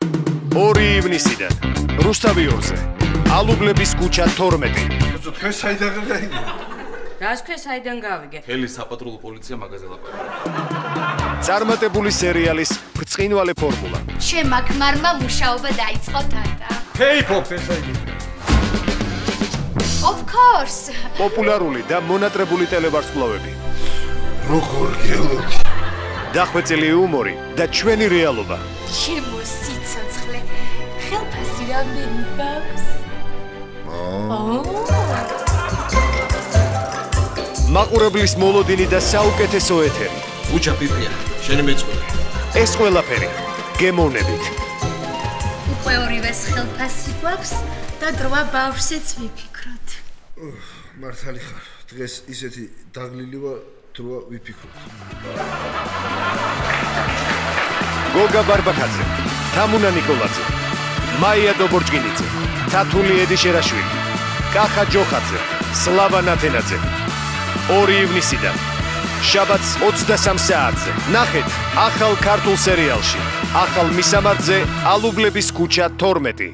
2 ივნისიდან რუსთავიორზე ალუბლების ქუჩა 12. თქვენ საიდან გავიგე? რას თქვენ საიდან გავიგე? ხელი საპატრულო პოლიცია მაგაზე ლაპარაკობს. წარმატებული სერიალის ბრწყინვალე ფორმულა. შემაქ მარმა მუშაობა დაიწყო თათა. K-pop ესე იგი. Of course. პოპულარული და მონატრებული ტელევარსკვლავები. როგორ გელოდი? დახვეწილი იუმორი და ჩვენი რეალობა. ჩემო სიცოცხლე. ხელფასი რამდენი გაქვს? მაყურებლის მოლოდინი და საუკეთესო ეთერი. უჩა პიპია, შენი მეწყვილე. ეს ყველაფერი გემოვნებით. უკვე ორივეს ხელფასი გვაქვს და დროა ბავშვზეც ვიფიქროთ. მართალი ხარ. დღეს ისეთი დაღლილი ვარ, დროა ვიფიქროთ. გოგა ბარბაკაძე, თამუნა ნიკოლაძე, მაია დობორჯგინიძე, თათული ედიშერაშვილი, კახა ჯოხაძე, სლავა ნათენაძე. 2 ივნისიდან შაბათს 23 საათზე. ნახეთ ახალ ქართულ სერიალში. ახალ მისამართზე ალუბლების ქუჩა 12.